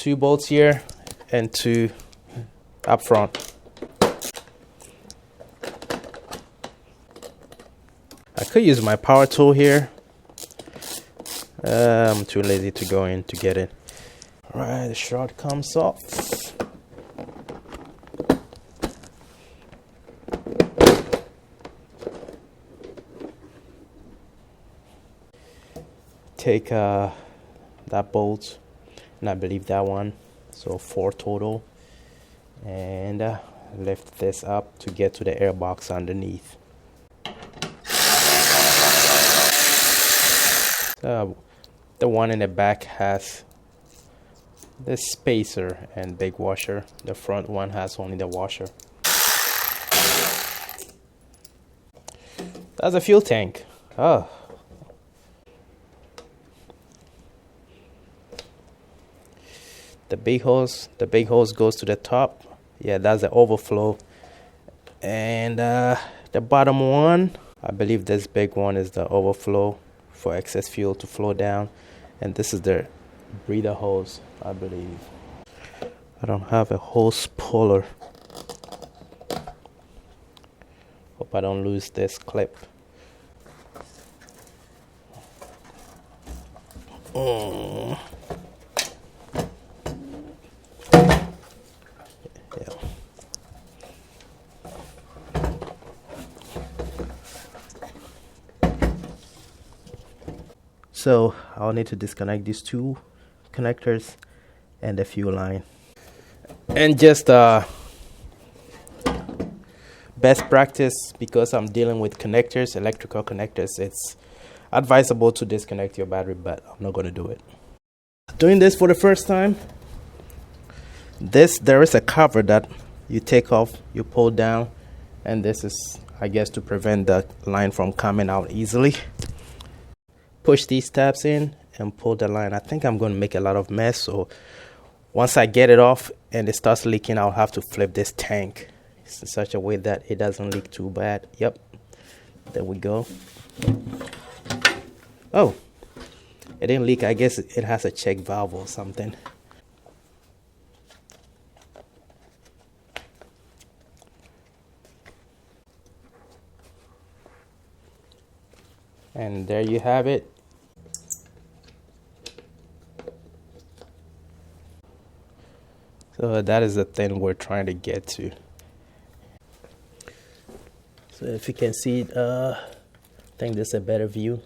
2 bolts here and 2 up front. I could use my power tool here. I'm too lazy to go in to get it. Alright, the shroud comes off. Take that bolt, and I believe that one, so 4 total, and lift this up to get to the air box underneath. The one in the back has this spacer and big washer. The front one has only the washer. That's a fuel tank. Oh. The big hose goes to the top. Yeah, that's the overflow. And the bottom one, I believe this big one is the overflow for excess fuel to flow down. And this is the breather hose, I believe. I don't have a hose puller. Hope I don't lose this clip. Yeah. So I'll need to disconnect these 2 connectors and the fuel line. And just best practice, because I'm dealing with connectors, electrical connectors, it's advisable to disconnect your battery, but I'm not going to do it. Doing this for the first time, there is a cover that you take off, you pull down, and this is, I guess, to prevent the line from coming out easily. Push these tabs in and pull the line. I think I'm going to make a lot of mess, so once I get it off and it starts leaking, I'll have to flip this tank in such a way that it doesn't leak too bad. Yep, there we go. Oh, it didn't leak. I guess it has a check valve or something. And there you have it. So that is the thing we're trying to get to. So if you can see it, I think this is a better view.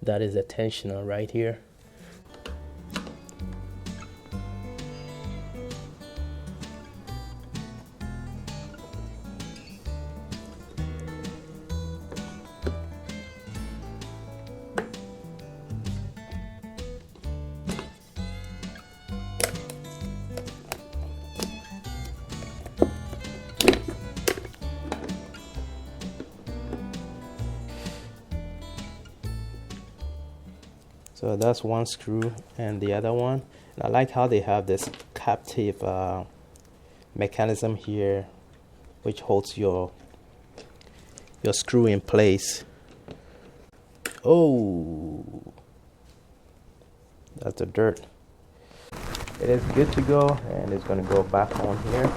That is a tensioner right here. So that's one screw and the other one. And I like how they have this captive mechanism here, which holds your screw in place. Oh, that's the dirt. It is good to go, and it's going to go back on here.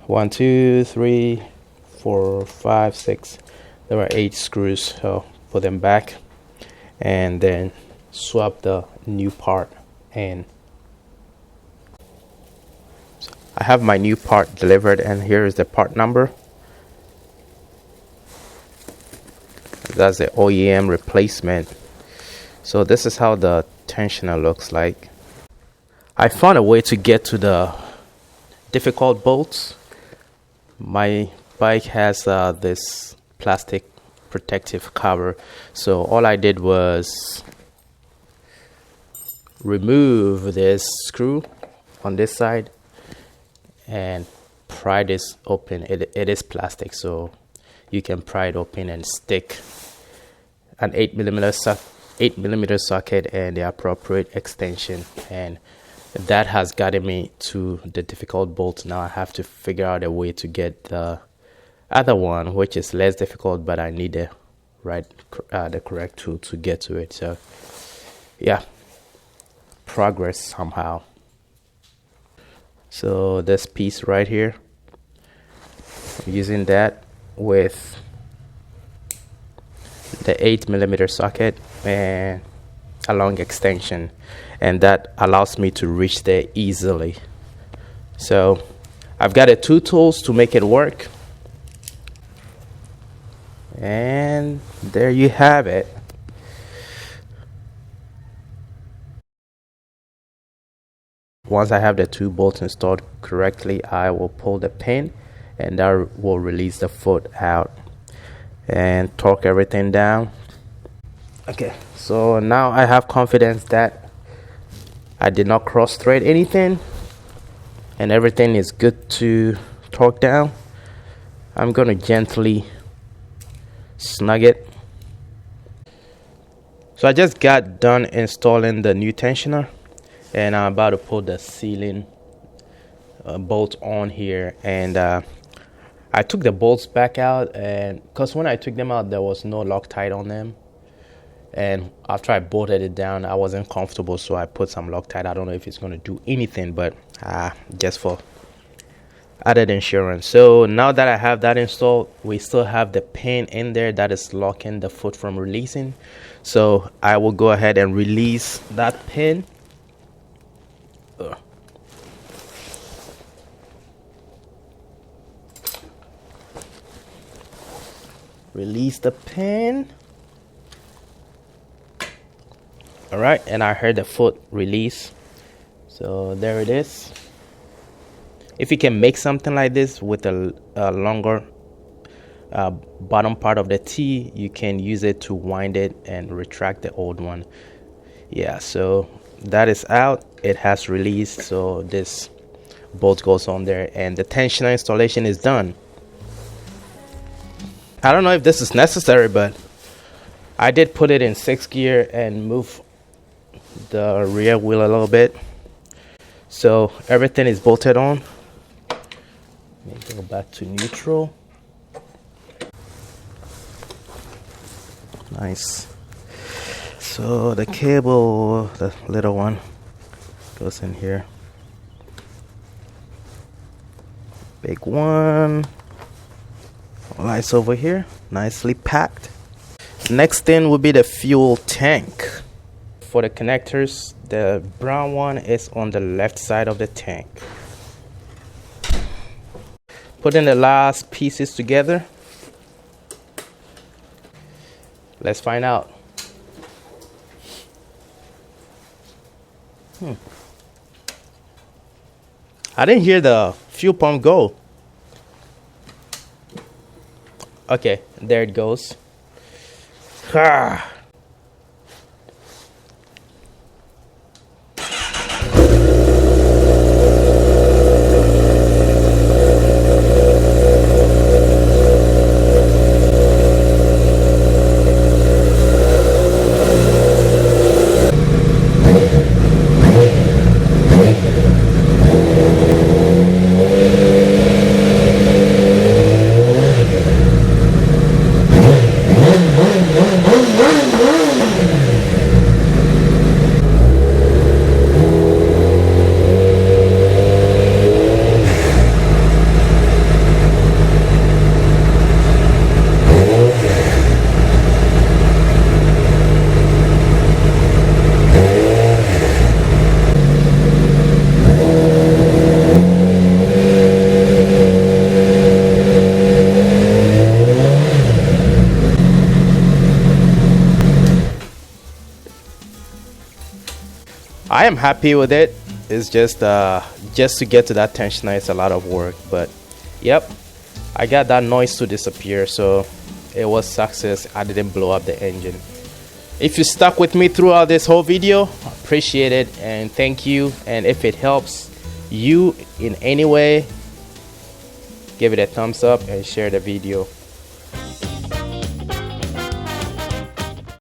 One, two, 3, 4, 5, 6. There are 8 screws, so put them back and then swap the new part in. So I have my new part delivered, and here is the part number. That's the OEM replacement. So this is how the tensioner looks like. I found a way to get to the difficult bolts. My bike has this plastic protective cover, so all I did was remove this screw on this side and pry this open. It is plastic, so you can pry it open and stick an 8mm socket and the appropriate extension, and that has gotten me to the difficult bolt. Now I have to figure out a way to get the other one, which is less difficult, but I need a the correct tool to get to it. So yeah, progress somehow. So this piece right here, I'm using that with the 8mm socket and a long extension, and that allows me to reach there easily. So I've got 2 tools to make it work, and there you have it. Once I have the 2 bolts installed correctly, I will pull the pin, and that will release the foot out and torque everything down. Okay, so now I have confidence that I did not cross thread anything and everything is good to torque down. I'm gonna gently snug it. So I just got done installing the new tensioner, and I'm about to put the ceiling bolt on here. And I took the bolts back out, and because when I took them out there was no Loctite on them, and after I bolted it down I wasn't comfortable, so I put some Loctite. I don't know if it's going to do anything, but just for added insurance. So now that I have that installed, we still have the pin in there that is locking the foot from releasing. So I will go ahead and release that pin. Release the pin. All right, and I heard the foot release, so there it is. If you can make something like this with a longer bottom part of the T, you can use it to wind it and retract the old one. Yeah, so that is out. It has released, so this bolt goes on there, and the tensioner installation is done. I don't know if this is necessary, but I did put it in 6th gear and move the rear wheel a little bit, so everything is bolted on. Let me go back to neutral. Nice. So the cable, the little one, goes in here. Big one. Lights over here, nicely packed. Next thing will be the fuel tank. For the connectors, the brown one is on the left side of the tank. Putting the last pieces together. Let's find out. I didn't hear the fuel pump go. Okay, there it goes. I am happy with it. It's just to get to that tensioner, it's a lot of work, but yep, I got that noise to disappear, so it was success. I didn't blow up the engine. If you stuck with me throughout this whole video, appreciate it and thank you. And if it helps you in any way, give it a thumbs up and share the video.